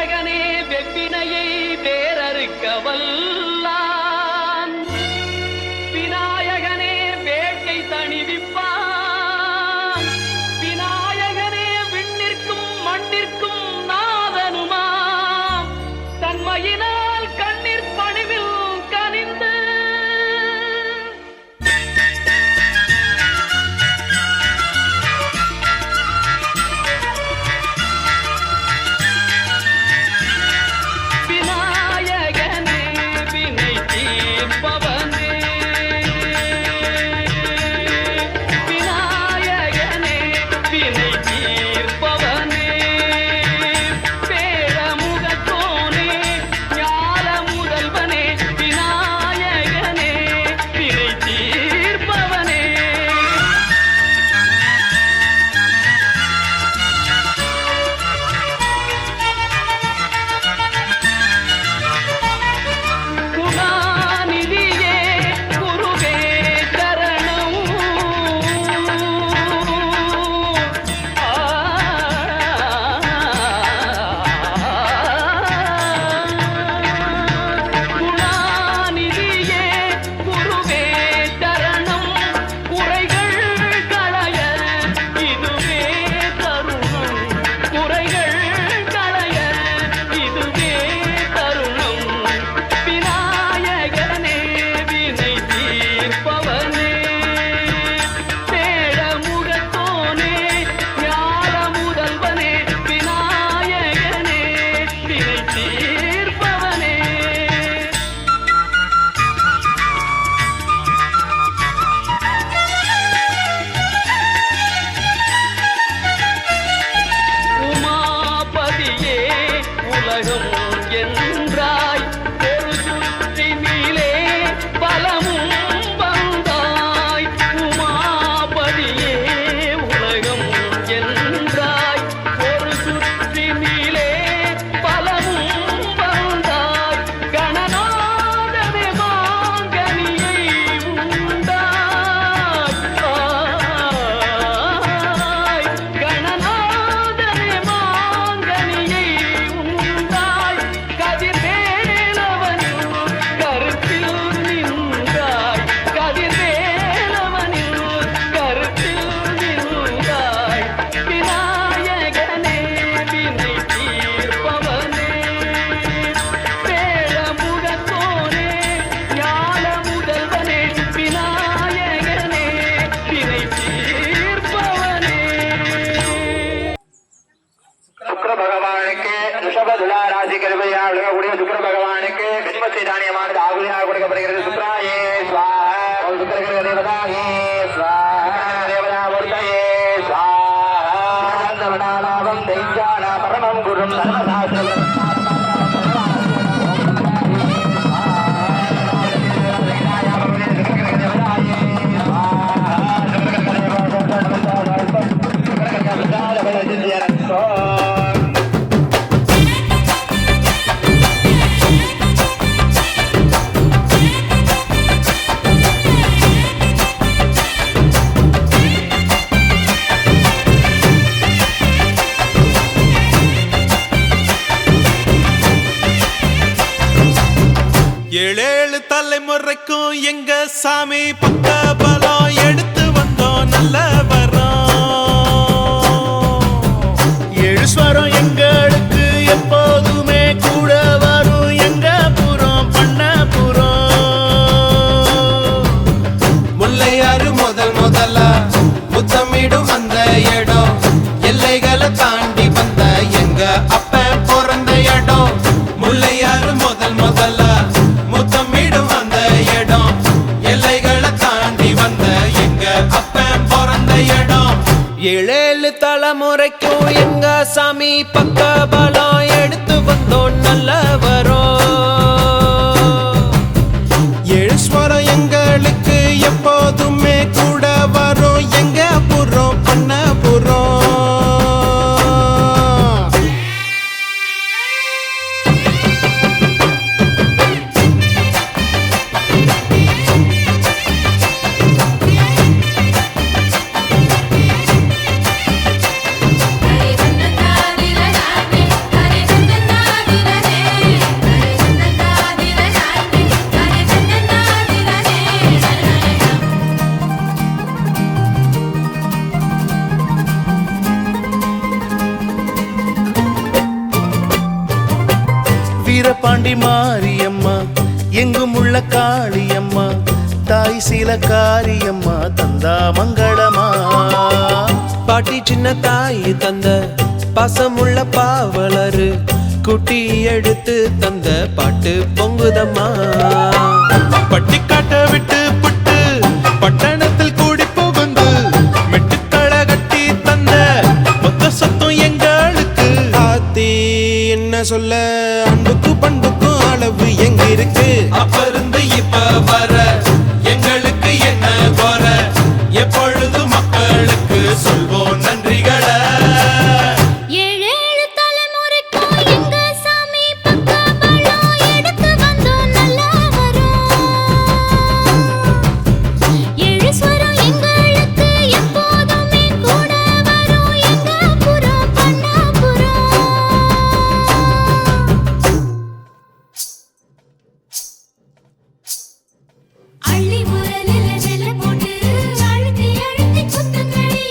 விநாயகனே வெப்பினையை வேறறுக்க வல்லான், விநாயகனே வேட்கை தணிவிப்பான், விநாயகனே விண்ணிற்கும் மண்ணிற்கும் நாதனுமாம், தன்மையினால் கண்ணீர் பணிவில் கனிந்து சுக்கிர பகவானுக்கு விஸ்வத்தை தானியமானது ஆகுதியாக கொடுக்கப்படுகிறது. சுக்ராயே ஸ்வாஹா, சுக்கிர தேவதாயே ஸ்வாஹா, தேவதா மூர்த்தயே ஸ்வாஹா, லாபம் தைஜான பரமம் குரும் சர்வசாஸ்திரம் ஏழேழு தலைமுறைக்கும் எங்க சாமி பக்க பலம் எடுத்து வந்தோம் நல்ல வரோம். எழுஸ்வரம் எங்களுக்கு எப்போதுமே கூட வரும் எங்க புறம் பண்ண புறம். முல்லையாறு முதலா முத்தமிடும் அந்த இடம் எல்லைகளை தாண்டி வந்த எங்க அப்ப பிறந்த இடம். முல்லையாறு முதலா முத்தமிடும் அந்த இடம் எல்லைகளை தாண்டி வந்த எங்க அப்ப பிறந்த இடம். ஏழேழு தலைமுறைக்கும் எங்க சாமி பக்க பலம் எடுத்து வந்தோம் நல்ல வரோம். எழுஸ்வரம் எங்களுக்கு எப்போதுமே கூட வரும் எங்க புறம் பண்ண புறம். பாண்டி மாரியம்மா எங்கும் உள்ள காளியம்மா தாய் சீல காரியம்மா தந்தா மங்களமா பாட்டி சின்ன தாய் தந்த பாசமுள்ள பாவலரு குட்டி எடுத்து தந்த பாட்டு பொங்குதம்மா பட்டி காட்ட விட்டு புட்டு பட்டணத்தில் கூடி புகுந்து மெட்டுக்கள கட்டி தந்த மொத்த சொத்தம் எங்களுக்கு ஆத்தி என்ன சொல்ல அன்புக்கு பண்புக்கும் அளவு எங்க இருக்கு அப்ப இருந்து இப்ப வர எங்களுக்கு என்ன குற எப்பொழுது மக்களுக்கு சொல்வோம் நன்றிகளை ஏழேழு தலைமுறைக்கும் எங்க சாமி பக்கபலம் எடுத்து வந்தோம் நல்லா வரும் ஏழு ஸ்வரம் எங்களுக்கு எப்போதுமே கூட வரும் எங்க புறம் பண்ணாபுரம் அள்ளி முரலில நெல்ல போட்டு அழுத்தி அழுத்தி குத்துங்கடி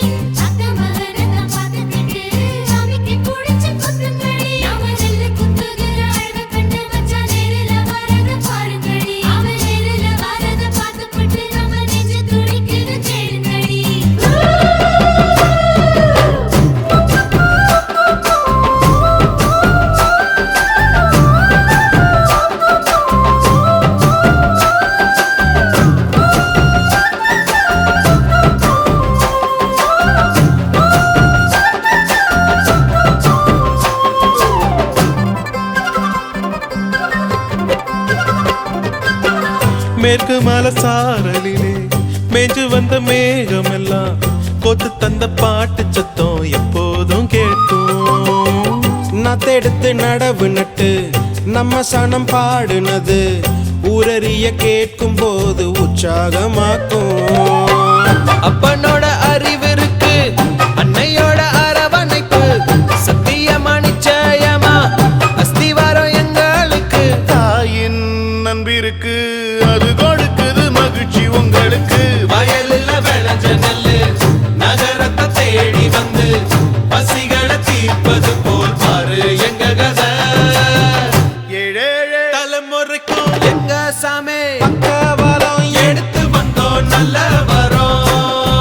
அத்த மகனத பார்த்துக்கிட்டு சாமிக்கு புடிச்சு குத்துங்கடி அவன் நெல்ல குத்துகிற அழக கண்டு மச்சான் நேரில வரத பாருங்கடி அவன் நேரில வரத பார்த்துக்கிட்டு நம்ம நெஞ்சு துடிக்குது கேளுங்கடி மேற்கு மலை சாரலிலே மேஞ்சு வந்த மேகமெல்லாம் கொத்து தந்த பாட்டு சத்தம் எப்போதும் கேட்கும் நத்தெடுத்து நடவு நட்டு நம்ம சனம் பாடுனது ஊரறிய கேட்கும் போது உற்சாகமாக்கும் அப்பனோட அறிவிருக்கு அன்னையோட அரவணைப்பு சத்தியமா நிச்சயமா அஸ்திவாரம் எங்களுக்கு தாயின் நம்பிருக்கு அது கொடுக்குது மகிழ்ச்சி உங்களுக்கு வயலில் விளைஞ்ச நெல்லு நகரத்தை தேடி வந்து பசிகளை தீர்ப்பது போல் பாரு எங்க கதை ஏழேழு தலைமுறைக்கும் எங்க சாமி பக்கவாலம் எடுத்து வந்தோம் நல்ல வரோம்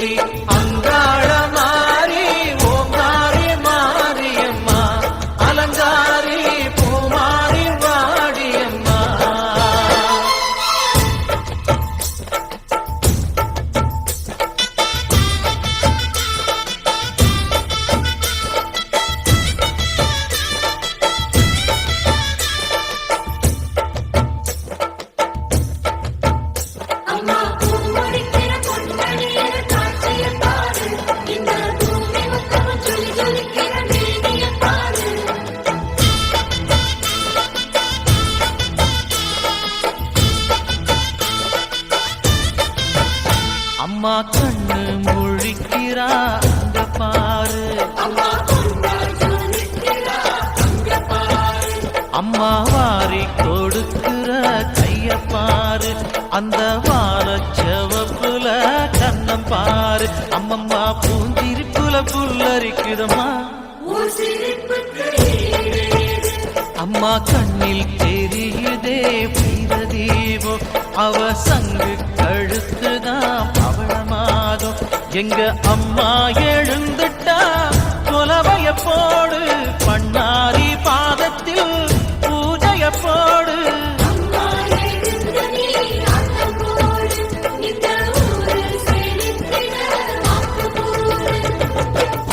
சூலி அங்காள மாறி ஓங்காரி மாரியம்மா அலங்காரி பூமாரி வாடியம்மா. அம்மா பூமுடிக்கிற பொன்மணியில காட்சிய பாரு, இந்த பூமி முத்தமும் ஜொலி ஜொலிக்கிற மேனிய பாரு. அம்மா கண்ணு முழிக்கிறா அங்க பாரு, அம்மா பொன்னால் ஜொலிக்கிறா அங்க பாரு. அம்மா வாரி கொடுக்கிற கைய பாரு, அந்த வானச்சவப்புல கண்ணம் பாரு. அம்மம்மா பூந்திருப்புல புல்லரிக்குதம்மா, உன் சிரிப்புக்கு ஈடேது. அம்மா கண்ணில் தெரியுதே வீரதீபம், அவ சங்கு கழுத்துதான் பவளமாகும். எங்க அம்மா எழுந்துட்டா கொலவைய போடு, பண்ணாரி பாதத்தில் பூஜைய போடு. அம்மா எழுந்த நீ ஆட்டம் போடு, இந்த ஊரு செழித்திட வாக்கு போடு.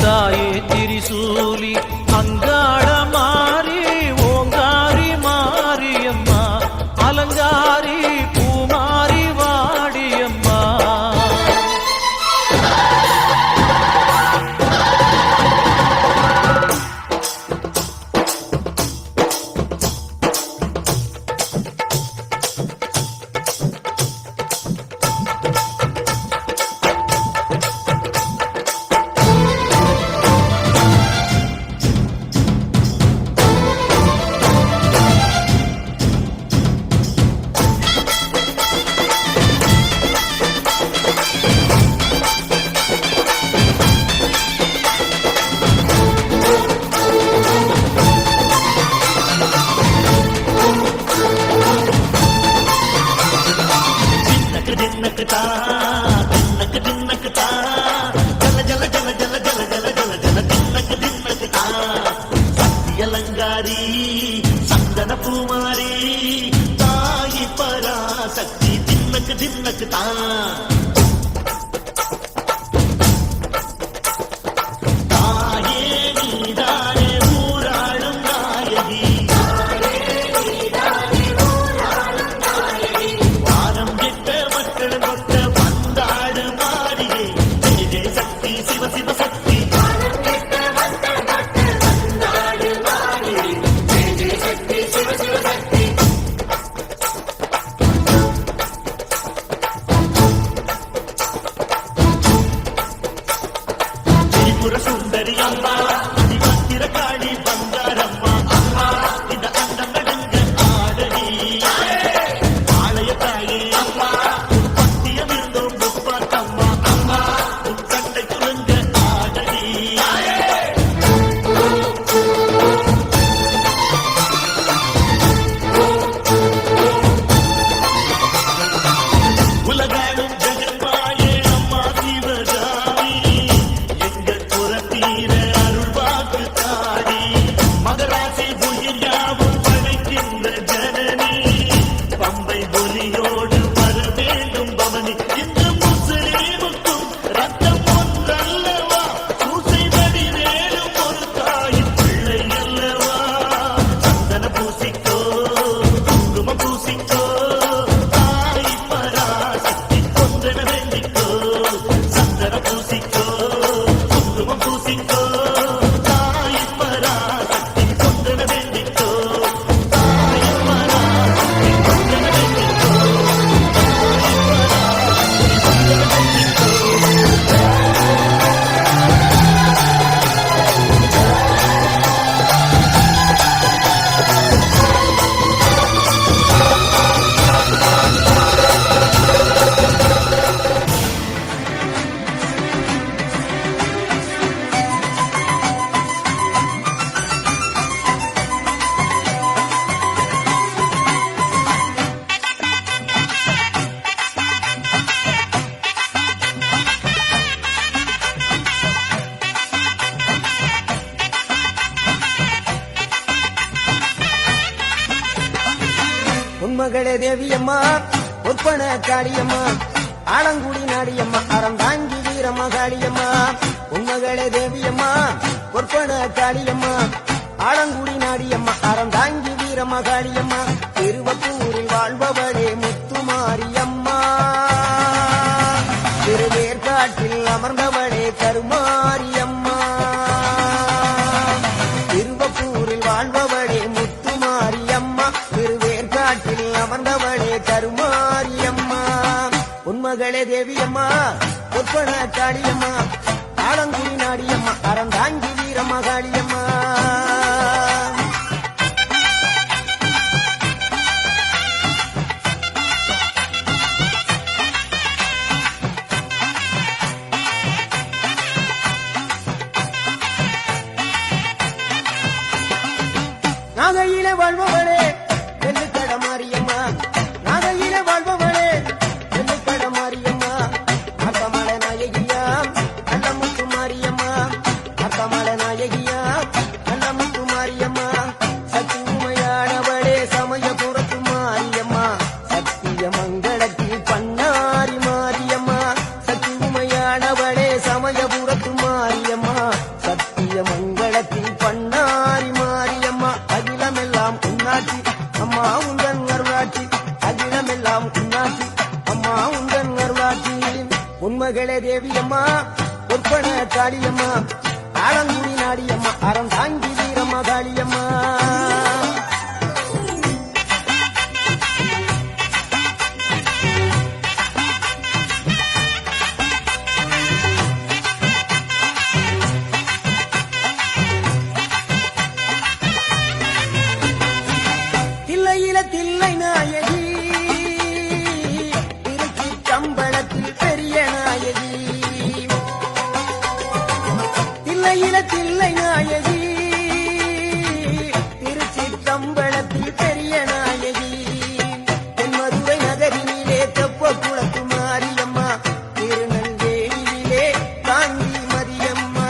தாயே திரிசூலி அங்காள மாறி ஓங்காரி மாரியம்மா அலங்காரி பூமாரி வாடியம்மா. அலங்காரி சந்தன பூமாரி தாயி பராசக்தி தின்னக்கு தின்னக்கு தான் தாயே நீதானே ஊராளும் நாயகி வாரம் கெட்ட மக்கள் கொட்ட வந்தாடு மாறியே ஜெய ஜெய சக்தி சிவ சிவ சக்தி திரிபுர சுந்தரி அம்மா அதிபத்திர காளி பங்காரம்மா அம்மா இந்த அண்டம் நடுங்க ஆடடி ஆலய தாயே அம்மா பத்தியம் இருந்தோம் முப்பாத்தம்மா அம்மா உன் கட்டை துலங்க ஆடடி உலகாடும் ஜெகன்மாயே அம்மா சிவகாமி எங்கள் புறத்தீர அருள் உண்மகளே தேவியம்மா ஒப்பன காளியம்மா ஆலங்குடி நாடியம்மா அறந்தாங்கி வீரம்மா காளியம்மா உண்மகளே தேவியம்மா ஒப்பன காளியம்மா ஆலங்குடி நாடியம்மா அறந்தாங்கி வீரம்மா காளியம்மா திருவப்பூரில் வாழ்பவளே முத்துமாரியம்மா திருவேற்காட்டில் அமர்ந்தவளே கருமாரியம்மா திருவப்பூரில் வாழ்பவளே முத்துமாரியம்மா திருவேற்காட்டில் அமர்ந்தவளே கருமாரியம்மா உண்மகளே தேவியம்மா ஒப்பன காளியம்மா ஆலங்குடி நாடியம்மா அறந்தாங்கி வீரம்மா காளியம்மா நாகையில வாழ்பவளே வெள்ளிக்கட மாரியம்மா நாகையில வாழ்பவளே வெள்ளிக்கட மாரியம்மா அக்கமலை நாயகியா கள்ளமுத்து மாரியம்மா அக்கமலை நாயகியா கள்ளமுத்து மாரியம்மா சக்தி உமையானவளே சமயபுரத்து மாரியம்மா சத்திய மங்களத்தில் பண்ணாரி மாரியம்மா சக்தி உமையானவளே சமயபுரத்து மாரியம்மா சத்திய மங்களத்தில் பண்ணாரி மாரியம்மா அகிலமெல்லாம் உன்னாட்சி அம்மா உந்தன் அருளாட்சி அகிலமெல்லாம் உன்னாட்சி அம்மா உந்தன் அருளாட்சி உண்மகளே தேவியம்மா ஒப்பன காளியம்மா ஆலங்குடி நாடியம்மா அறந்தாங்கி வீரம்மா காளியம்மா தில்லையில தில்லை நாயகி திருச்சி கம்பளத்தில் பெரிய நாயகி தில்லையில தில்லை நாயகி திருச்சி கம்பளத்தில் பெரிய நாயகி தென்மதுரை நகரினிலே தெப்ப குளத்து மாரியம்மா திருநெல்வேலியிலே காந்தி மரியம்மா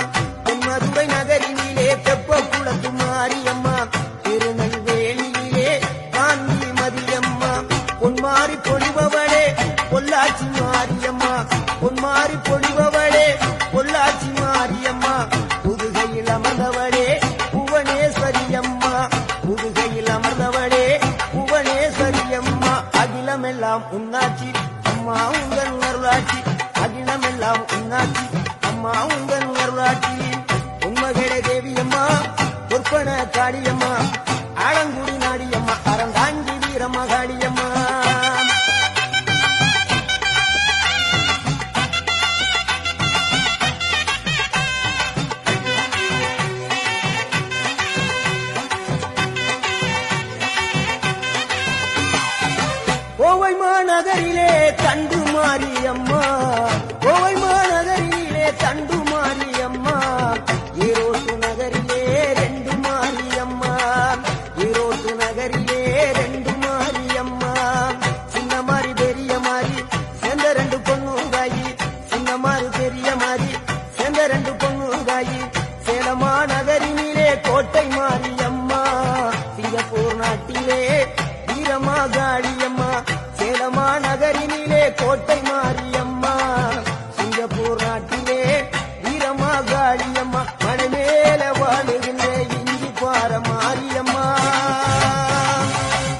தென்மதுரை நகரினிலே தெப்ப குளத்து மாரியம்மா திருநெல்வேலியிலே காந்தி மதியம்மா பொன்மாரி பொழிபவளே பொள்ளாச்சி மாரியம்மா பொன்மாரி பொழிபவளே பொள்ளாச்சி மாரியம்மா புதுகையில் அமர்ந்தவளே புவனேஸ்வரியம்மா புதுகையில் அமர்ந்தவளே புவனேஸ்வரியம்மா அகிலமெல்லாம் உன்னாட்சி அம்மா உங்கள் அருளாட்சி அகிலமெல்லாம் உன்னாட்சி அம்மா உங்கள் அருளாட்சி உண்மகளே தேவியம்மா ஒப்பன காளியம்மா ஆலங்குடி நாடியம்மா அறந்தாங்கி வீரம்மா காளியம்மா கோவை மாநகரிலே தண்டு மாரியம்மா கோவை மாநகரிலே தண்டு மாரியம்மா ஈரோட்டு நகரிலே ரெண்டு மாரியம்மா ஈரோட்டு நகரிலே ரெண்டு மாரியம்மா சின்ன மாறி பெரிய மாறி சேர்ந்த ரெண்டு பொண்ணுங்காயி சின்ன மாறி பெரிய மாறி சேர்ந்த ரெண்டு பொண்ணுங்காயி சேலமா நகரினிலே கோட்டை மாரியம்மா சிங்கப்பூர் நாட்டிலே வீரமா காளியம்மா சேலமா நகரினிலே கோட்டை மாரியம்மா சிங்கப்பூர் நாட்டிலே வீரமா காளியம்மா மலைமேல வாழுகின்ற இஞ்சி பார மாரியம்மா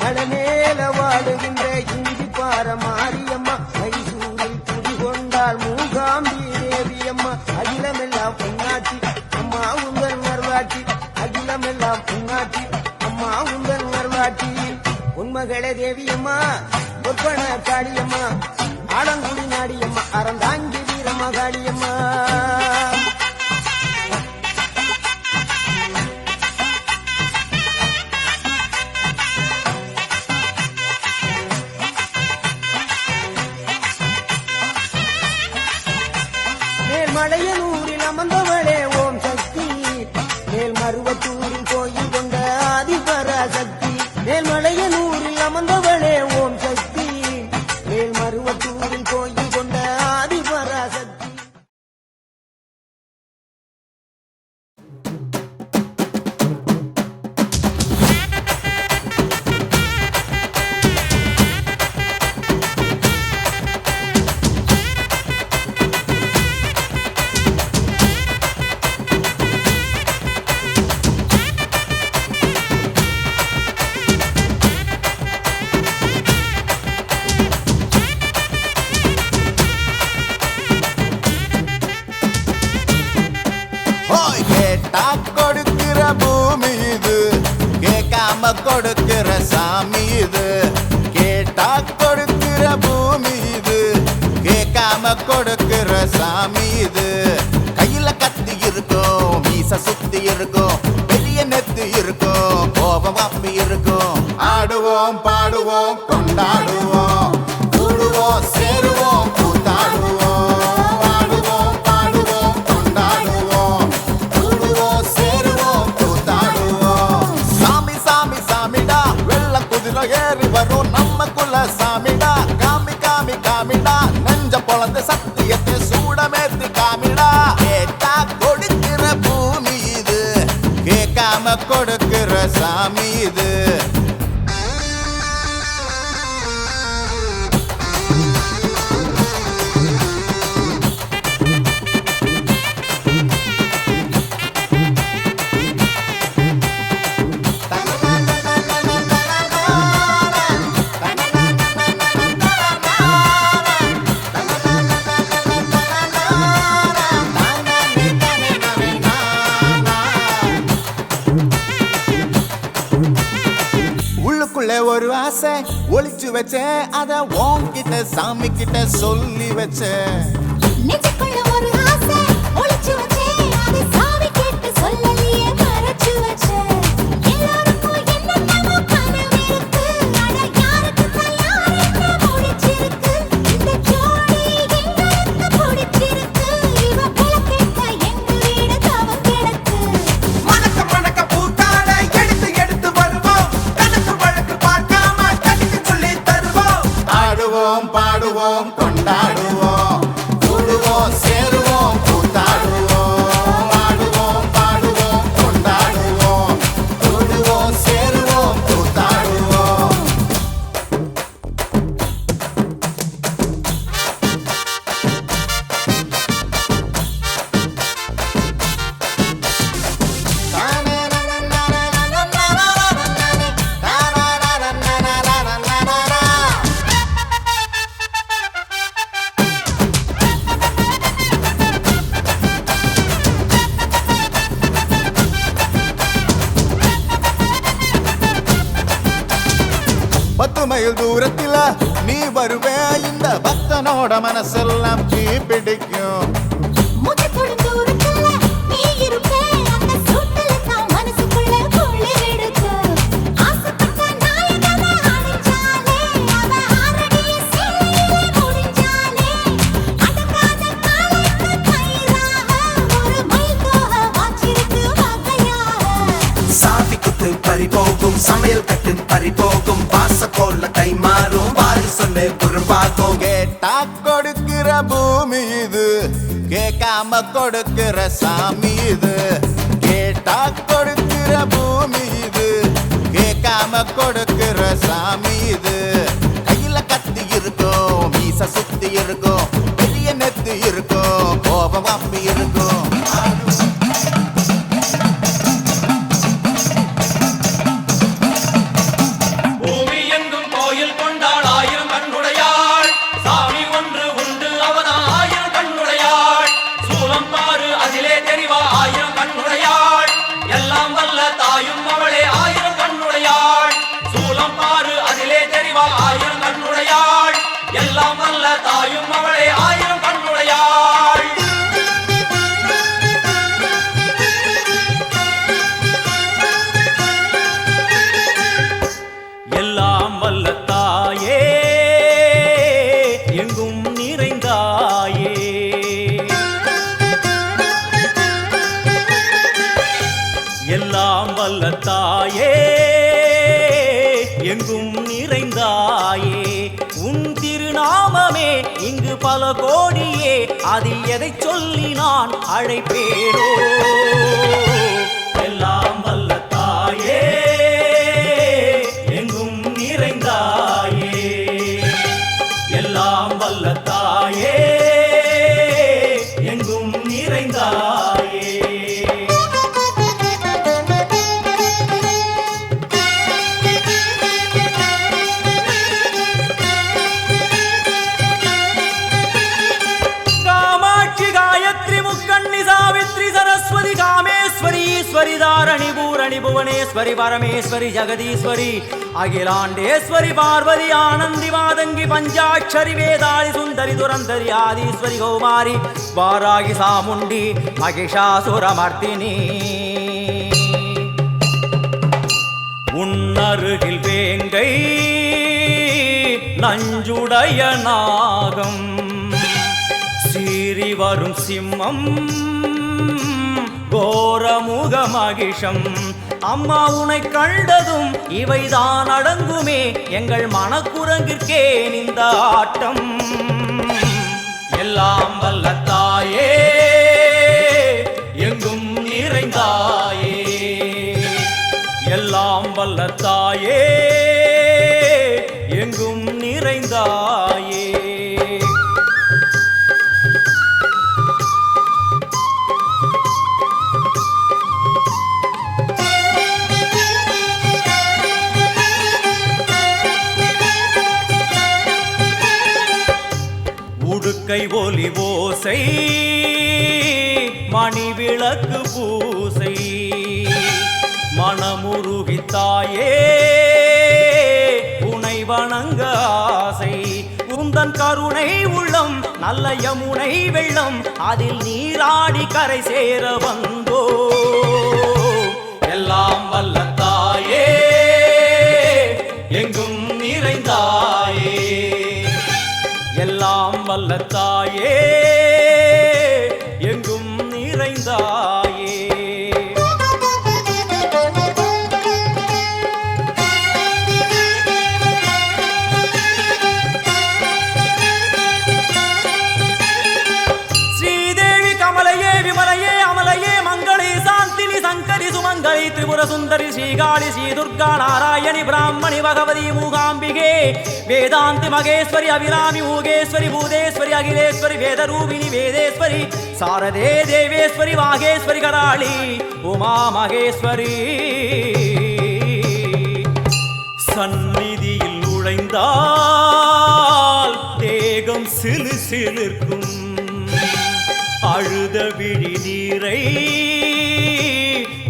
மலைமேல வாழுகின்ற இஞ்சி பார மாரியம்மா மைசூரில் குடிகொண்டால் மூகாம்பி தேவியம்மா அகிலமெல்லாம் பொன்னாட்சி அம்மா உங்கள் நர்வாட்சி அகிலமெல்லாம் பொன்னாட்சி அம்மா உங்கள் நர்வாட்சி உண்மகளே தேவியம்மா ஒப்பன காளியம்மா ஆலங்குடி நாடியம்மா அறந்தாங்கி வீரம்மா காளியம்மா மேல்மலையனூரில் அமர்ந்தவளே ஓம் சக்தி மேல்மருவத்தூரில் கோயில் கொண்ட ஆதிபராசக்தி மேல்மலையனூரில் அமர்ந்தவளே ஓம் சக்தி மேல்மருவத்தூரில் கோயில் கொண்ட ஆதிபராசக்தி கேட்டா கொடுக்கிற பூமி இது, கேட்காம கொடுக்கிற சாமி இது. கேட்டா கொடுக்கிற பூமி இது, கேட்காம கொடுக்கிற சாமி இது. கையில கத்தி இருக்கும், மீச சுத்தி இருக்கும், பெரிய நெத்து இருக்கும், கோபம் அப்பி இருக்கும். ஆடுவோம் பாடுவோம் கொண்டாடுவோம், கூடுவோம் சேருவோம் கூத்தாடுவோம். ஆடுவோம் பாடுவோம் கொண்டாடுவோம், கூடுவோம் சேருவோம் கூத்தாடுவோம். சாமி சாமி சாமிடா, வெள்ள குதிரை ஏறி வரும் நம்ம குல சாமிடா. காமி காமி காமிடா, நெஞ்ச பொழந்த சத்தியத்தை சூடமேத்து காமிடா. கேட்டா கொடுக்கிற பூமி இது, கேட்காம கொடுக்கிற சாமி இது. உள்ளுக்குள்ளே ஒரு ஆசை ஒளிச்சு வச்சேன், அத உன்கிட்ட சாமி கிட்ட சொல்லி வச்சேன். நெஞ்சுக்குள்ள ஒரு ஆசை ஒளிச்சு வச்சேன், அதை சாமி கேட்டு சொல்லலையே மறைச்சு வச்சேன். எல்லாருக்கும் என்னென்னமோ கனவு இருக்கு, அட யாருக்கு தான் யாருக்கு பிடிச்சிருக்கு. இந்த ஜோடி எங்களுக்கு பிடிச்சிருக்கு, இவ போல கேட்ட எங்க வீடு தவம் கிடக்கு. மணக்க மணக்க பூத்தாட எடுத்து எடுத்து வருவோம், கணக்கு வழக்கு பார்க்காம கடிக்கு சொல்லி தருவோம். ஆடுவோம் பாடுவோம் கொண்டாடுவோம், கூடுவோம் சேருவோம் கூத்தாடுவோம். ஆடுவோம் பாடுவோம் கொண்டாடுவோம், கூடுவோம் சேருவோம் கூத்தாடுவோம். பத்து மைல் தூரத்தில நீ வருவே, இந்த பக்தனோட மனசெல்லாம் தீ பிடிக்கும். மூச்சு தொடும் தூரத்துல நீ இருப்ப, அந்த சூட்டுல தான் மனசுக்குள்ள குளிர் எடுக்கு. ஆசைப்பட்ட நாயகனை அடைஞ்சாலே, அவ ஆறடிய சேலையிலே முடிஞ்சாலே, அடங்காத காலைக்கு கயிறாக ஒரு மயில் தோகை வாச்சிருக்கு வகையாக. சாவி குத்து பறிபோகும், சமையல் கட்டு பறிபோகும், வாச கோல்ல கை மாறும், வாரி சொல்லு குறும்பாகும். கேட்டா கொடுக்கிற பூமி இது, கேட்காம கொடுக்கிற சாமி இது. கேட்டா கொடுக்கிற பூமி இது, கேட்காம கொடுக்கிற சாமி இது. கையில கத்தி இருக்கும், மீச சுத்தி இருக்கும், பெரிய நெத்து இருக்கும், கோபம் அப்பி இருக்கும். பூமி எங்கும் கோயில் கொண்டாள் ஆயிரம் கண்ணுடையாள், சாமி ஒன்று உண்டு அவனா ஆயிரம் கண்ணுடையாள். சூலம் பாரு அதிலே தெரிவா ஆயிரம் கண்ணுடையாள், எல்லாம் வல்ல தாயும் அவளே ஆயிரம் கண்ணுடையாள். சூலம் பாரு அதிலே தெரிவா ஆயிரம் கண்ணுடையாள், எல்லாம் வல்ல தாயும் அவளே ஆயிரம் கண்ணுடையாள். எல்லாம் வல்ல தாயே, எங்கும் நிறைந்தாயே. எல்லாம் வல்ல தாயே, எங்கும் நிறைந்தாயே. உன் திருநாமமே இங்கு பல கோடியே, அதில் எதை சொல்லி நான் அழைப்பேனோ. எல்லாம் வல்ல தாயே, எங்கும் நிறைந்தாயே. எல்லாம் வல்ல தாயே, எங்கும் நிறைந்தாயே. காமாட்சி, காயத்ரி, முக்கண்ணி, சாவித்ரி, சரஸ்வதி, காமேஸ்வரி, ஈஸ்வரி தாரணி பூரணி புவனேஸ்வரி பரமேஸ்வரி ஜெகதீஸ்வரி அகிலாண்டேஸ்வரி பார்வதி ஆனந்தி மாதங்கி பஞ்சாட்சரி வேதாளி சுந்தரி துரந்தரி ஆதீஸ்வரி கௌமாரி வாராகி சாமுண்டி மகிஷாசுரமர்த்தினி உன்னருகில் வேங்கை நஞ்சுடைய நாகம் சீறி வரும் சிம்மம் கோரமுக மகிஷம் அம்மா உனை கண்டதும் இவைதான் அடங்குமே எங்கள் மனக்குரங்கிற்கே இந்த ஆட்டம் எல்லாம் வல்ல தாயே எங்கும் நிறைந்தாயே எல்லாம் வல்ல தாயே எங்கும் நிறைந்தாயே உடுக்கை ஒலி ஓசை மணி விளக்கு பூசை மனமுருகித்தாயே உனை வணங்க ஆசை உந்தன் கருணை உள்ளம் நல்ல யமுனை வெள்ளம் அதில் நீராடி கரை சேர வந்தோ எல்லாம் வல்ல தாயே எங்கும் நிறைந்தாயே எல்லாம் வல்ல தாயே எங்கும் நிறைந்தாயே ஸ்ரீதேவி கமலையே விமலையே அமலையே மங்களே சாந்தினி சங்கரி சுமங்கலி திரிபுர சுந்தரி ஸ்ரீகாளி ஸ்ரீ துர்கா நாராயணி பிராமணி பகவதி மூகாம்பிகே வேதாந்தி மகேஸ்வரி அபிராமி மூகேஸ்வரி பூதேஸ்வரி அகிலேஸ்வரி வேதரூபிணி வேதேஸ்வரி சாரதே தேவேஸ்வரி வாகேஸ்வரி கராளி உமா மகேஸ்வரி சந்நிதியில் நுழைந்தால் தேகம் சிலு சிலிர்க்கும் அழுத விழி நீரை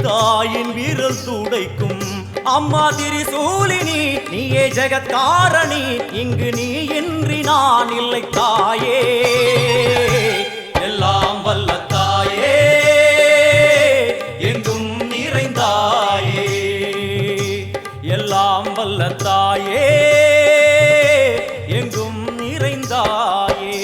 தாயின் விரல் துடைக்கும் அம்மா திரிசூலினி நீயே ஜெகத்காரணி இங்கு நீ இன்றி நான் இல்லை தாயே எல்லாம் வல்ல தாயே எங்கும் நிறைந்தாயே எல்லாம் வல்ல தாயே எங்கும் நிறைந்தாயே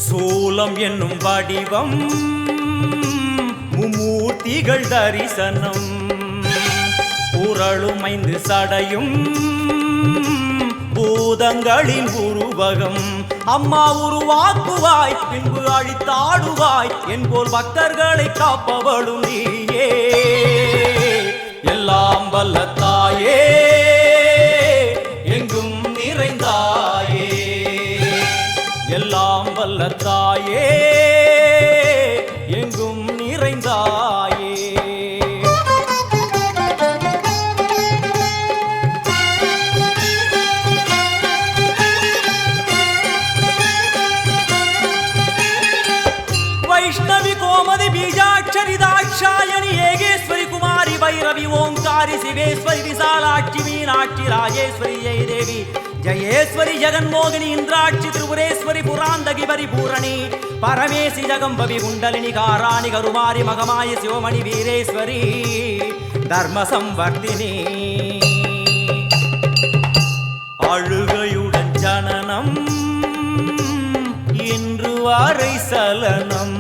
சூலம் என்னும் வடிவம் மும்மூர்த்திகள் தரிசனம் புரளும் 5 சடையும் பூதங்களின் உருவகம் அம்மா உருவாக்குவாய் பின்பு அழித்தாடுவாய் என்போல் பக்தர்களை காப்பவளும் நீயே எல்லாம் வல்ல தாயே எங்கும் நிறைந்தாயே எல்லாம் வல்ல தாயே எங்கும் நிறைந்தாயே வைஷ்ணவி கோமதி பீஜாட்சரி தாட்சாயணி ஏகேஸ்வரி குமாரி பைரவி ஓங்காரி சிவேஸ்வரி விசாலாட்சி மீனாட்சி ராஜேஸ்வரி ஜெயதேவி ஜயேஸ்வரி ஜெகன்மோகினி இந்திராட்சி திரிபுரேஸ்வரி புராந்தகி பரிபூரணி பரமேசி ஜகம்பவி குண்டலினி காராணி கருமாரி மகமாயி சிவமணி வீரேஸ்வரி தர்ம சம்வர்த்தினி அழுகையுடன் ஜனனம் இன்று வரை சலனம்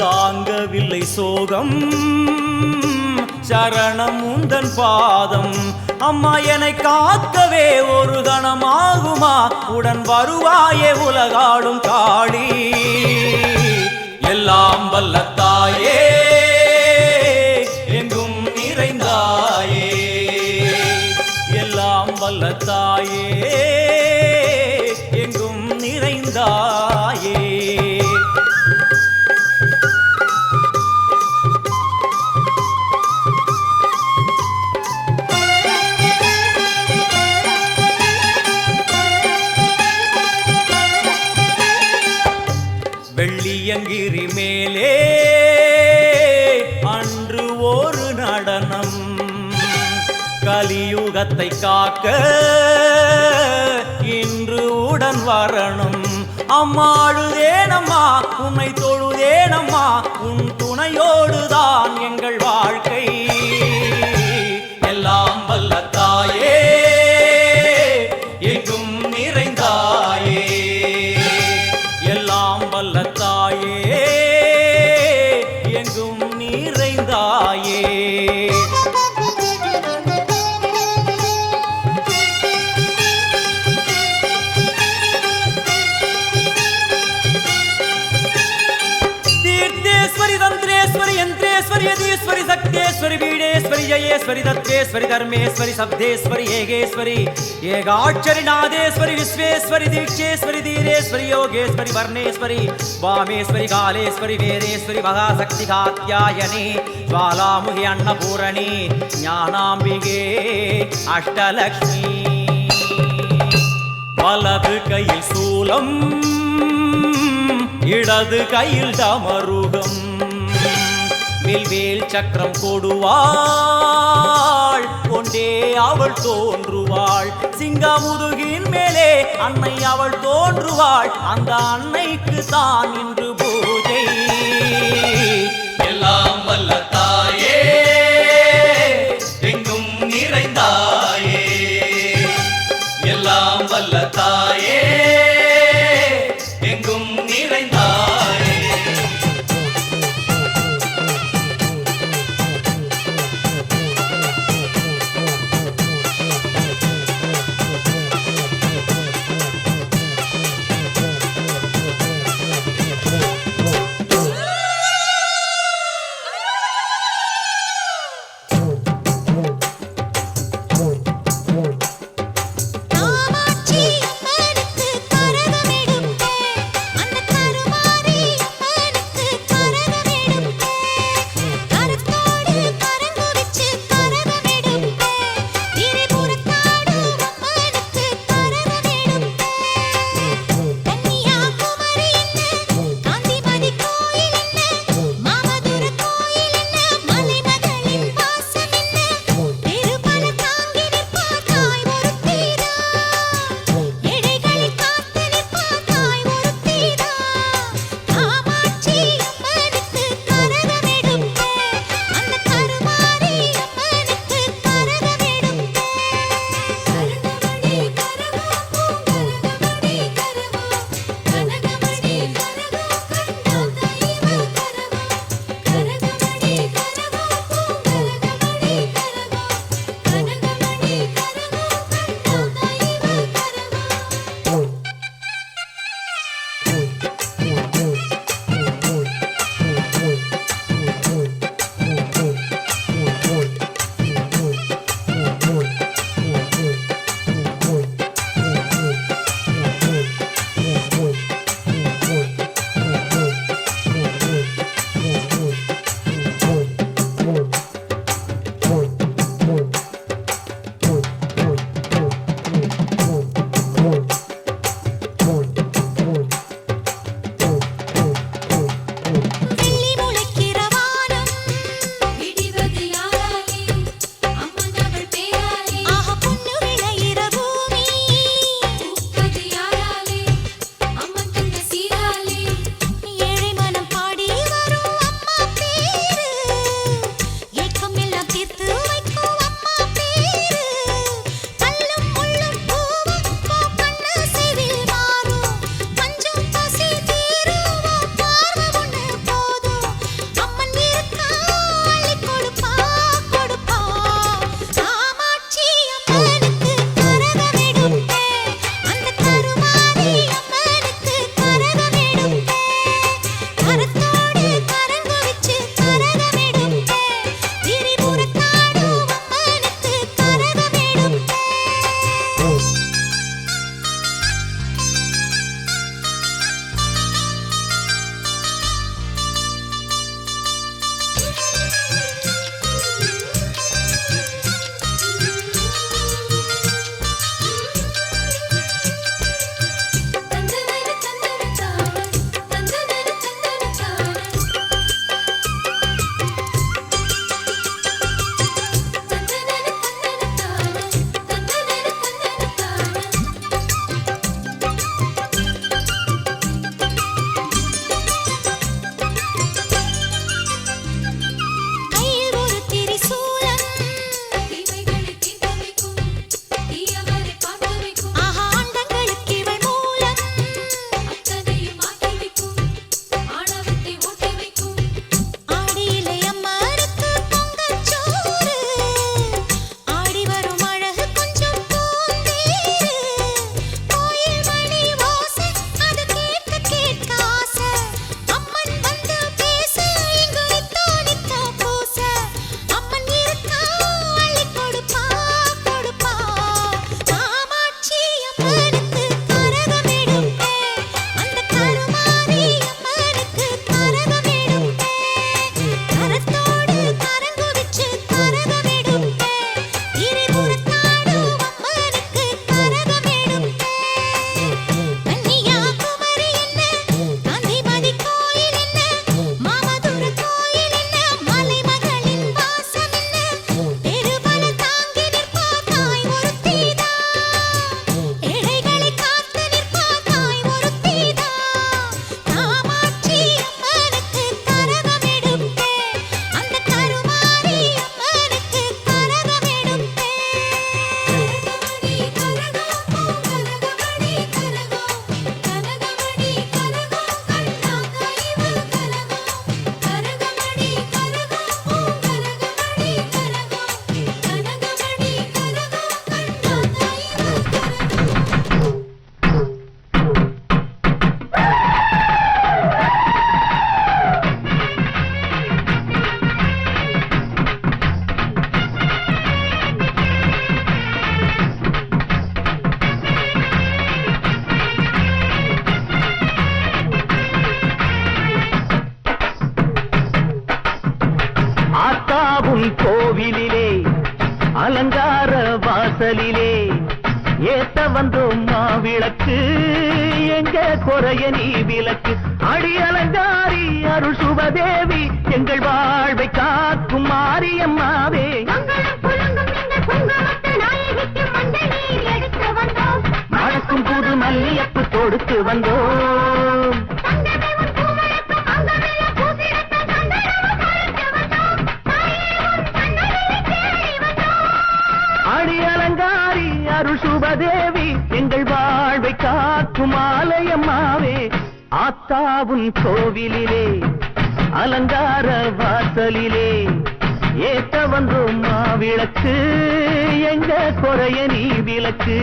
தாங்கவில்லை சோகம் சரணம் உந்தன் பாதம் அம்மா என்னை காக்கவே ஒரு கணமாகுமா உடன் வருவாயே உலகாடும் காளி எல்லாம் வல்ல தாயே எங்கும் நிறைந்தாயே எல்லாம் வல்ல தாயே எங்கும் நிறைந்தாயே நீலகிரி மேலே அன்று ஒரு நடனம் கலியுகத்தை காக்க இன்று உடன் வரணும். அம்மா அழுதேனம்மா உன்னை தொழுதேனம்மா உன் துணையோடுதான் எங்கள் வாழ்க்கை. எல்லாம் வல்ல தாயே எங்கும் நிறைந்தாயே, எல்லாம் வல்ல தாயே எங்கும் நிறைந்தாயே. तीर्थेश्वरी तंत्रेश्वरी यंत्रेश्वरी यदीश्वरी शक्तेश्वरी बीडेश्वरी जयेश्वरी दत्तेश्वरी धर्मेश्वरी शब्देश्वरी येगेश्वरी येगाक्षरी नादेश्वरी विश्वेश्वरी दीक्षेश्वरी धीरेश्वरी योगेश्वरी वर्णेश्वरी वामेश्वरी कालेश्वरी वेदेश्वरी महाशक्ति कात्यायनी ज्वालामुखी अन्नपूरणी ज्ञानाम्बिके अष्टलक्ष्मी. वलது கையில் சூலம் இடது கையில் டமருகம் வில்வேல் சக்கரம் கொடுவாள் கொண்டே அவள் தோன்றுவாள். சிங்கமுதுகின் மேலே அன்னை அவள் தோன்றுவாள். அந்த அன்னைக்கு தான் இன்று பூஜை. எல்லாம் வல்ல தாயே எங்கும் நிறைந்தாயே, எல்லாம் வல்ல தாயே எங்கும் நிறைந்தாயே. வாசலிலே ஏத்த வந்தோம் மாவிளக்கு எங்க குறைய நீ விளக்கு அடி அலங்காரி அருள் சுபதேவி எங்கள் வாழ்வை காக்கும் மாரியம்மாவே மணக்கும் புது மல்லியப்பு கொடுத்து வந்தோம் அடி அலங்காரி அருள் சுபதேவி எங்கள் வாழ்வை காக்கும் ஆலயம்மாவே ஆத்தாவும் கோவிலிலே அலங்கார வாசலிலே ஏத்த வந்தோம் மாவிளக்கு எங்க குறைய நீ விளக்கு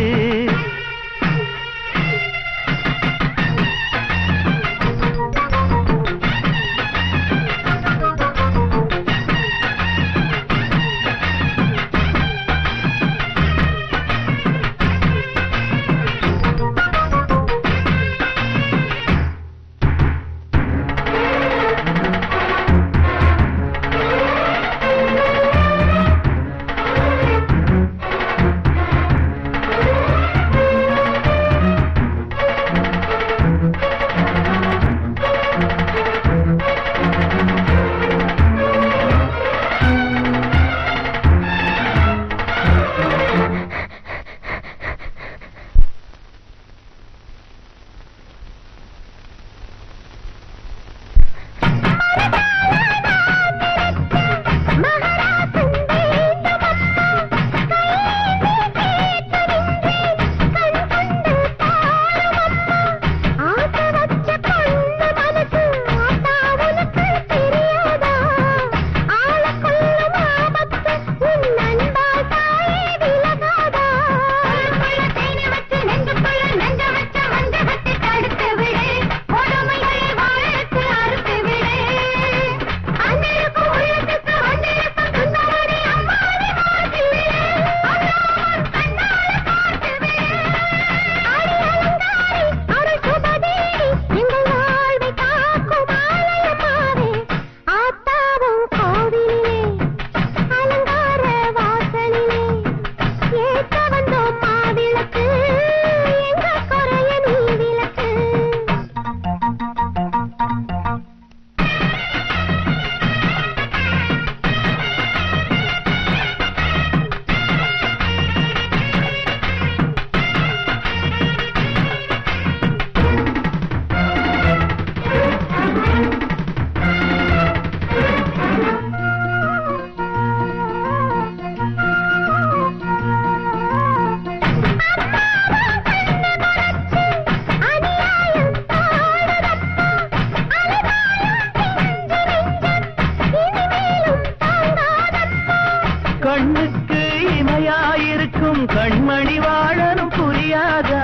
கண்ணுக்கு இமையாயிருக்கும் கண்மணி வாழனும் புரியாதா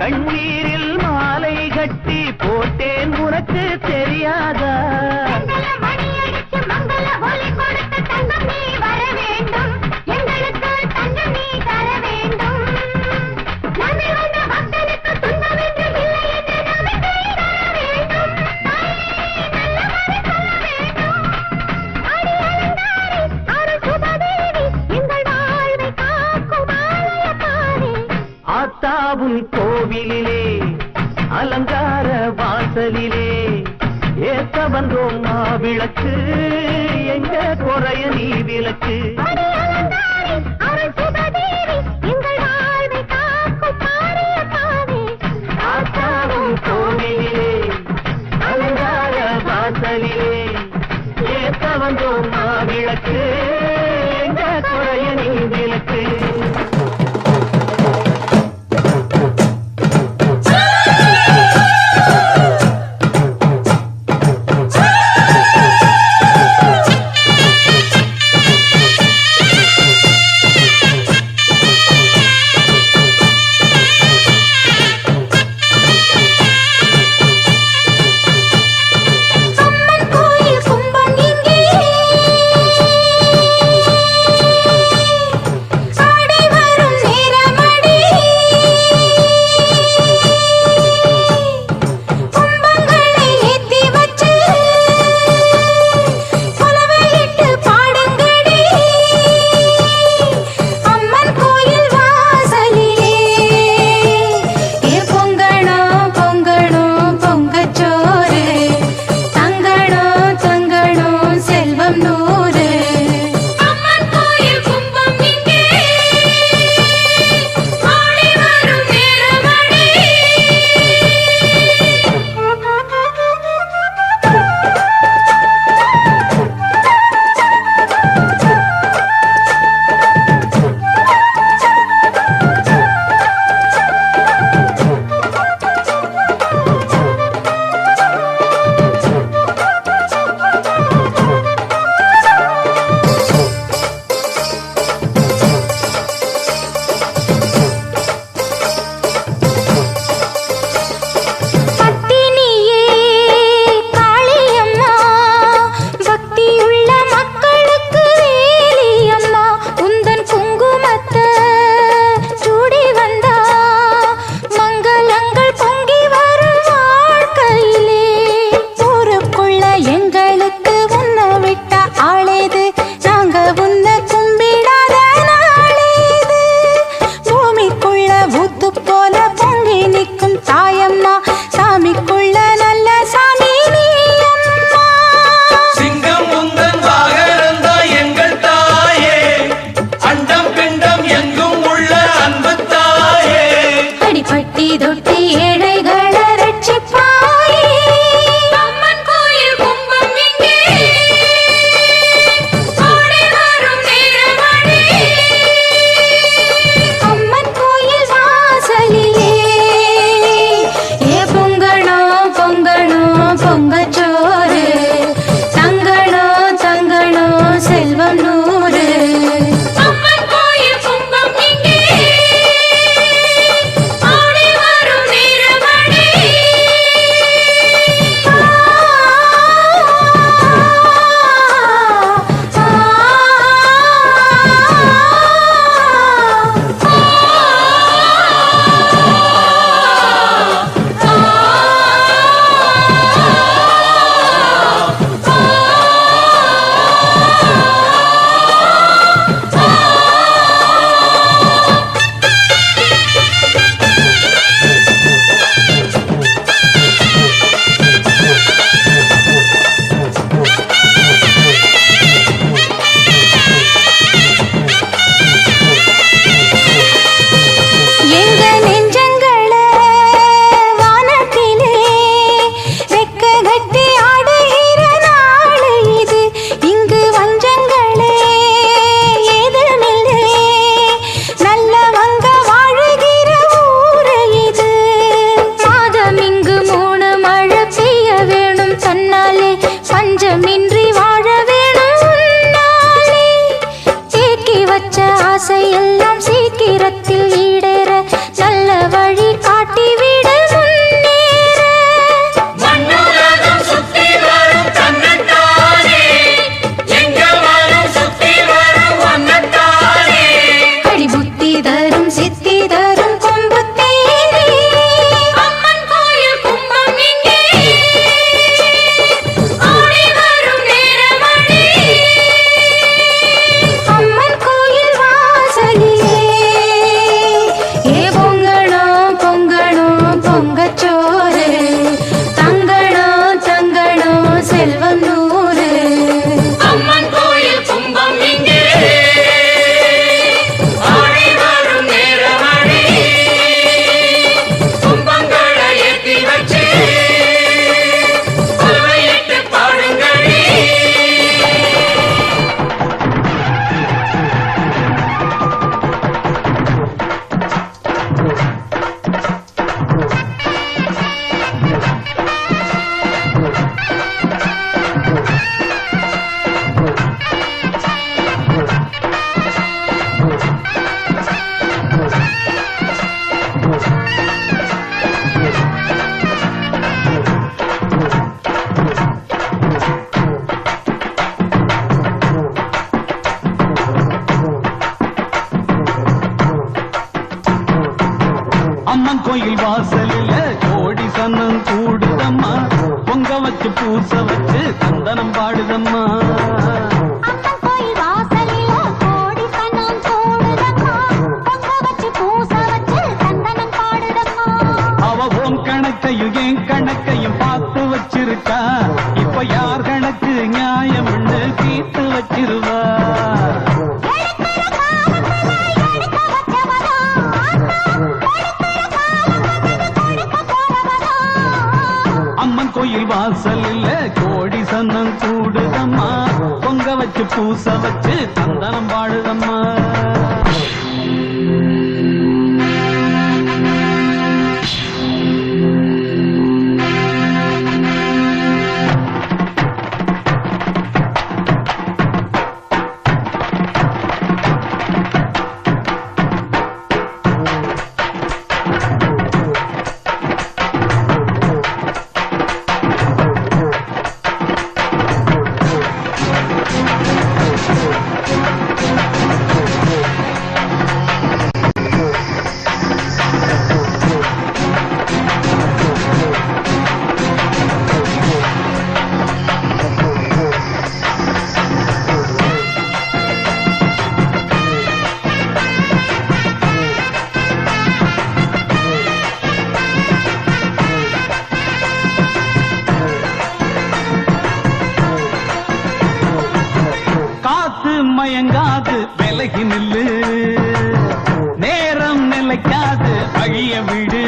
கண்ணீரில் மாலை கட்டி போட்டேன் உனக்கு தெரியாதா ஆத்தாவும் கோவிலிலே அலங்கார வாசலிலே ஏத்த வந்தோம் மாவிளக்கு எங்க குறைய நீ விளக்கு ஆத்தாவும் கோவிலிலே அலங்கார வாசலிலே ஏத்த வந்தோம் மாவிளக்கு எங்க குறைய நீ விளக்கு கோயில் கும்பம் இங்கே பூச வச்சு சந்தனம் பாடுதம்மா. அம்மன் கோயில் வாசலில கோடி சனம் சூடுதம்மா, பொங்க வச்சு பூச வச்சு சந்தனம் பாடுதம்மா. அவ உன் கணக்கையும் என் கணக்கையும் பார்த்து வச்சிருக்கா, இப்ப யார் கணக்கு நியாயம்னு தீர்த்து வச்சிருவா. அம்மன் கோயில் வாசலில் கோடி சந்தனம் கூடுதம்மா, பொங்க வச்சு பூச வச்சு சந்தனம் பாடுதம்மா. மயங்காது விலகி நில்லு, நேரம் நிலைக்காது வழிய விடு.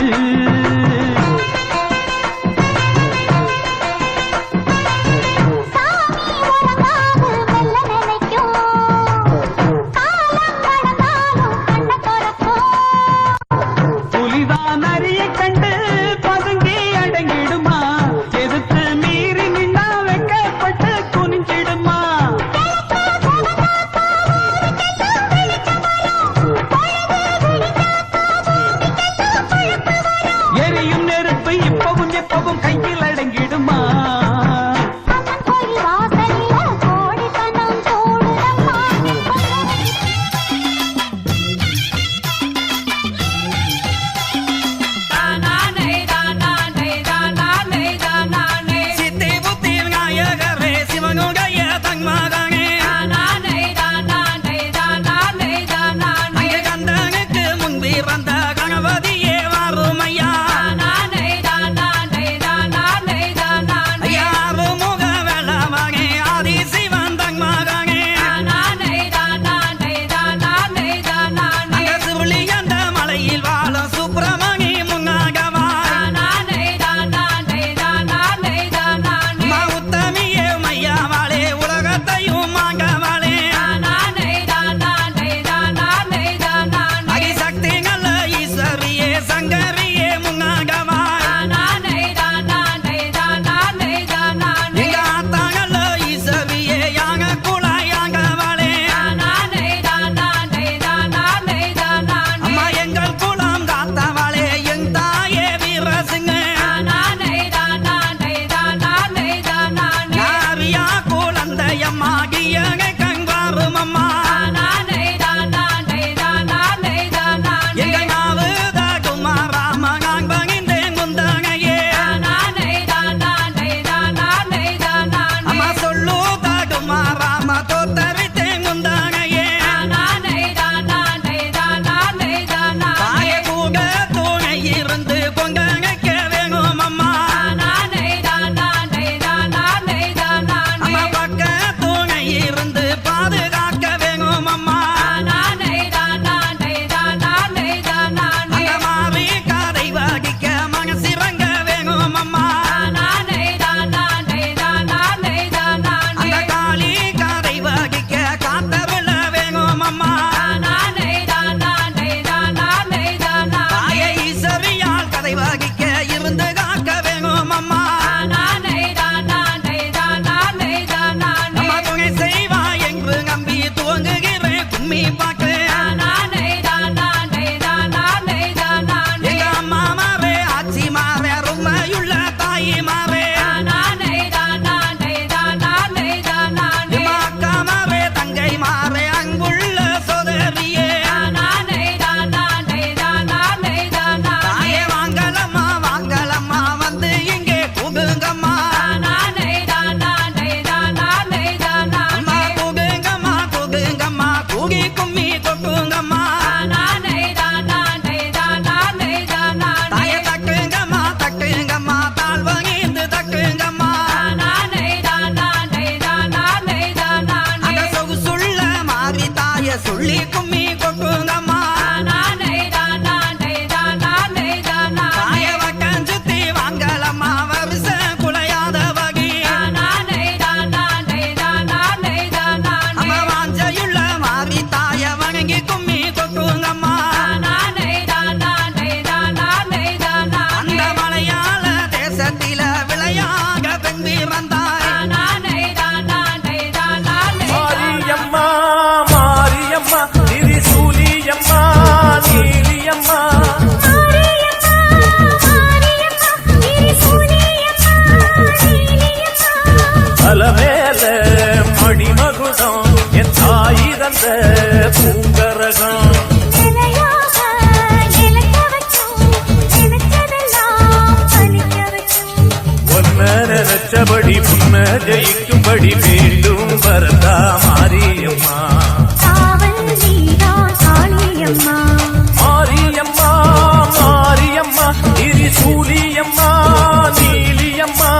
புலிதான் அரிய கண்டு பதுங்கி அடங்கிடுமா, எதிர்த்து மீறி நின்னா வெக்கப்பட்டு குனிஞ்சிடுமா. அலமேல மணிமகுடம் என் தாய் தந்த பூங்கரகம் நினைச்சபடி முன்ன ஜெயிக்கும்படி வேண்டும் வரதா மாரியம்மா மாரியம்மா மாரியம்மா திரிசூலியம்மா நீலியம்மா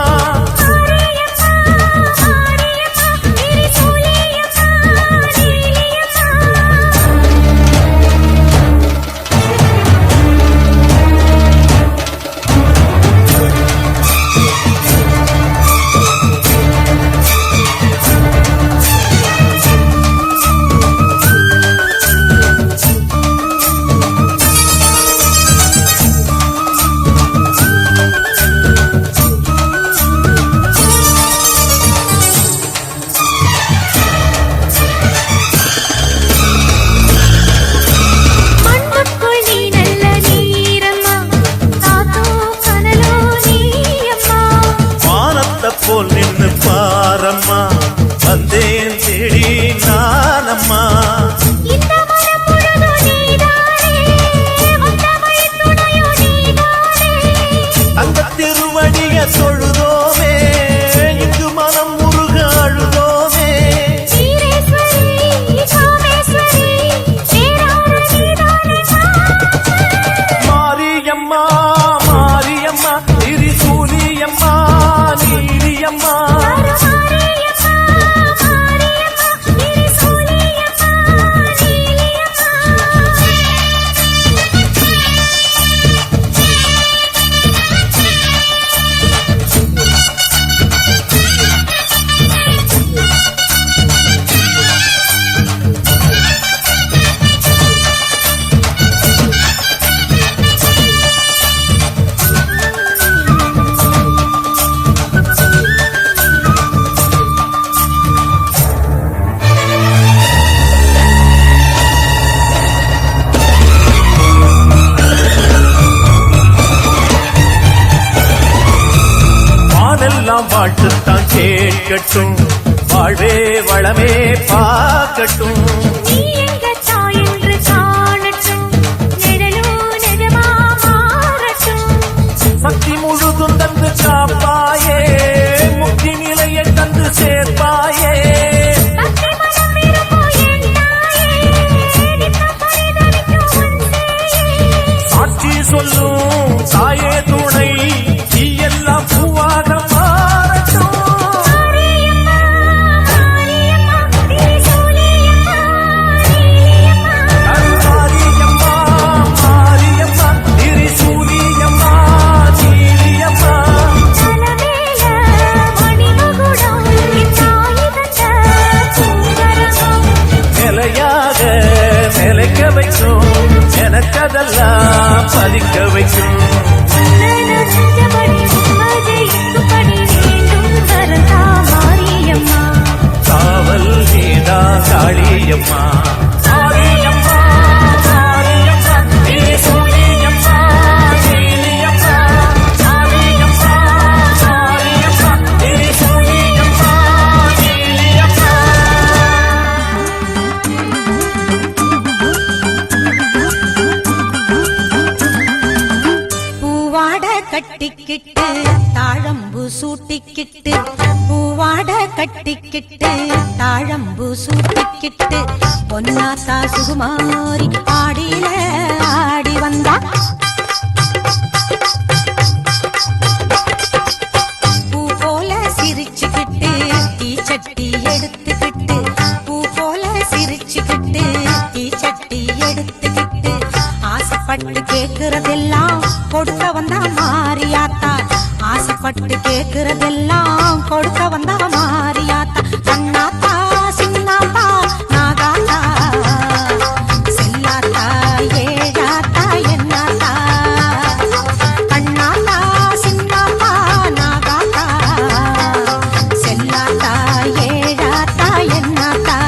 போல் நின்று பாரம்மா வந்தேன் தேடி நானம்மா அந்த திருவடிய தொழுதோமே இங்கு மனம் முருக அழுதோமே மாரியம்மா மாரியம்மா திரிசூலியம்மா நீலியம்மா வாழ்த்துத்தான் கேட்கட்டும் வாழ்வே வளமே பார்க்கட்டும் சக்தி முழுதும் தந்து காப்பாயே முக்தி நிலையை தந்து சேர்ப்பாயே சாட்சி சொல்லும் தாயே துணை நீ எல்லாம் பூவாக நிலைக்க வைக்கும் எனக்கதெல்லாம் பலிக்க வைக்கும் காவல் நீதா காளியம்மா மாரியம்மா மாரியம்மா திரிசூலியம்மா நீலியம்மா மாரியம்மா மாரியம்மா திரிசூலியம்மா நீலியம்மா கட்டிக்கிட்டு தாழம்பு சூட்டிக்கிட்டு பூவாட கட்டிக்கிட்டு தாழம்பு சூட்டிக்கிட்டு பொன்னாத்தா சுகுமாரி ஆடியில ஆடி வந்தா பூ போல சிரிச்சுக்கிட்டு தீச்சட்டி எடுத்துக்கிட்டு பூ போல சிரிச்சுக்கிட்டு தீச்சட்டி எடுத்துக்கிட்டு ஆசைப்பட்டு கேக்குறதெல்லாம் கொடுக்க வந்தா மாரியாத்தா ஆசைப்பட்டு கேக்குறதெல்லாம் கொடுக்க வந்தா மாரியாத்தா கண்ணாத்தா சின்னாத்தா நாகாத்தா செல்லாத்தா ஏழாத்தா என்னாத்தா கண்ணாத்தா சின்னாத்தா நாகாத்தா செல்லாத்தா ஏழாத்தா என்னாத்தா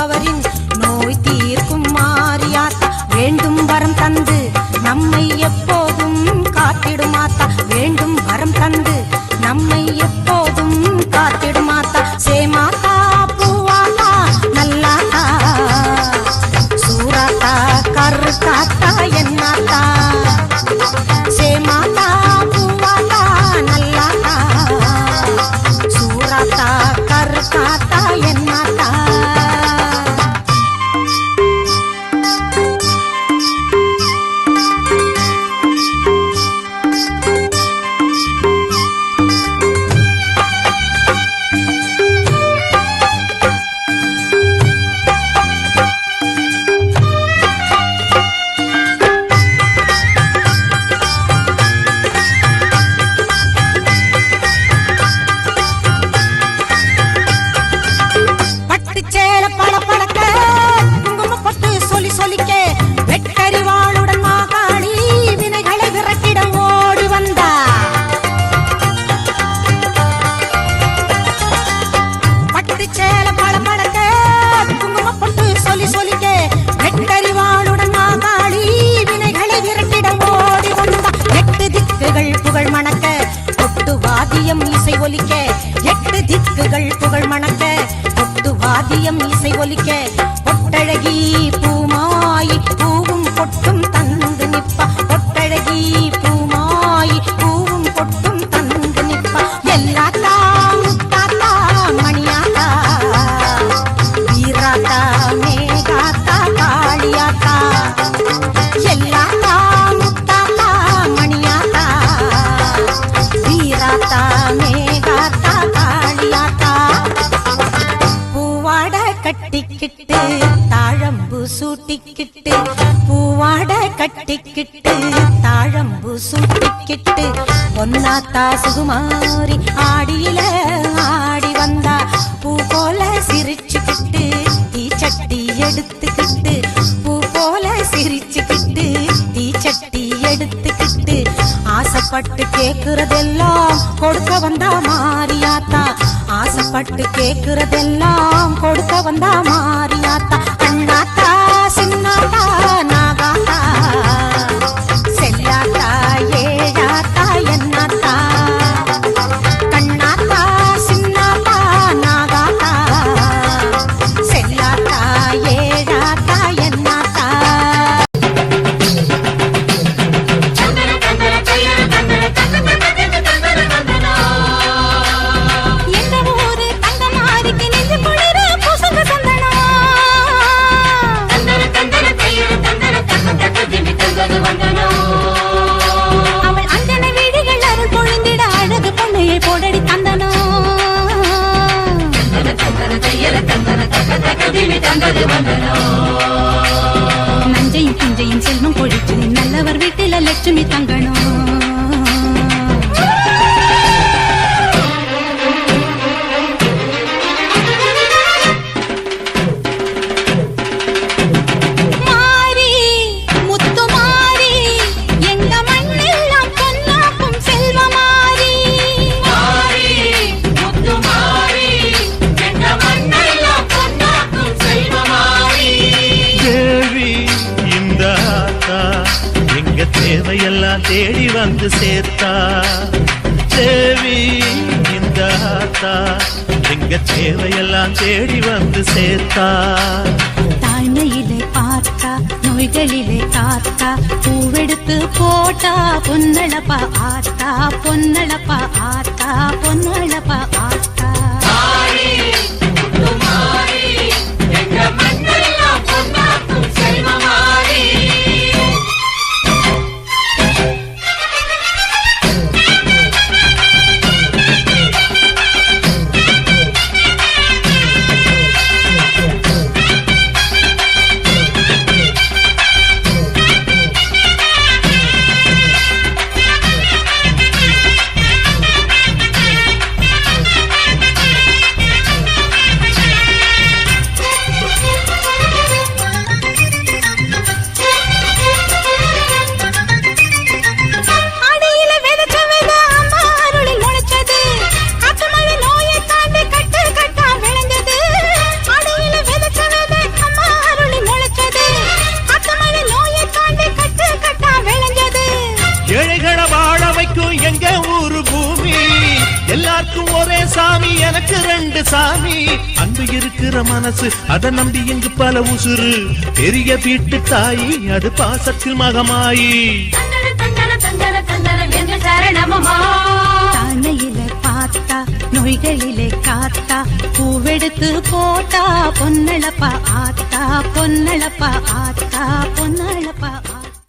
அவரின் நோய் தீர்க்கும் மாரியாத்தா வேண்டும் வரம் தந்து நம்மை எப்போதும் காத்திடுமாத்தா வேண்டும் வரம் தந்து நம்மை எப்போதும் காத்திடுமாத்தா சேமாத்தா பூவாத்தா நல்லாத்தா சூராத்தா கருத்தாத்தா என்னாத்தா சேமாத்தா பூவாத்தா நல்லாத்தா சூராத்தா கருத்தாத்தா என்னாத்தா இசை ஒலிக்க எட்டு திக்குகள் புகழ் மணக்க கொட்டு வாத்தியம் இசை ஒலிக்க பொட்டழகி பூமாயி பூவும் பொட்டும் தந்து நிப்பா பொட்டழகி பூமாயி பூவும் பொட்டும் தந்து நிப்பா எல்லாத்தா முத்தாத்தா மணியாத்தா வீராத்தா மேகாத்தா காளியாத்தா எல்லாத்தா முத்தாத்தா மணியாத்தா வீராத்தா மேகாத்தா காளியாத்தா பூவாட கட்டிக்கிட்டு தாழம்பு சூட்டிக்கிட்டு பூவாட கட்டிக்கிட்டு தாழம்பு சூட்டிக்கிட்டு பொன்னாத்தா சுகுமாரி ஆடியில ஆடி வந்தா பூ போல சிரிச்சுக்கிட்டு தீச்சட்டி எடுத்துக்கிட்டு பூ போல சிரிச்சுக்கிட்டு தீச்சட்டி எடுத்துக்கிட்டு ஆசைப்பட்டு கேக்குறதெல்லாம் கொடுக்க வந்தா மாரியாத்தா ஆசைப்பட்டு கேக்குறதெல்லாம் கொடுக்க வந்தா மாரியாத்தா அண்ணாத்தா சின்னாத்தா நாகாத்தா செல்லாத்தா ஏழாத்தா என்னாத்தா கண்ணாத்தா சின்னாத்தா நாகாத்தா செல்லாத்தா ஏழாத்தா என்னாத்தா அவள் அந்தன வீடுகள் அருள் பொழிந்திட அழகு பொண்ணையை போடடி தந்தனோ நஞ்சையும் பிஞ்சையும் செல்வம் பொழிச்சு நல்லவர் வீட்டில லட்சுமி தங்கணும் தேவையெல்லாம் தேடி வந்து சேர்த்தா தேவி இந்த ஆத்தா எங்க தேவையெல்லாம் தேடி வந்து சேர்த்தா தாய்மையிலே பார்த்தா நோய்களிலே காத்தா பூவெடுத்து போட்டா பொன்னழப்பா ஆத்தா பொன்னழப்பா ஆத்தா பொன்னழப்பா ஆத்தா சாமி எனக்கு 2 சாமி அன்பு இருக்கிற மனசு அதை நம்பி இங்கு பல உசுறு பெரிய வீட்டு தாயி அது பாசத்தில் மகமாயி தானையில பார்த்தா நோய்களிலே காத்தா பூவெடுத்து போட்டா பொன்னளப்பா ஆத்தா பொன்னளப்பா ஆத்தா பொன்னளப்பா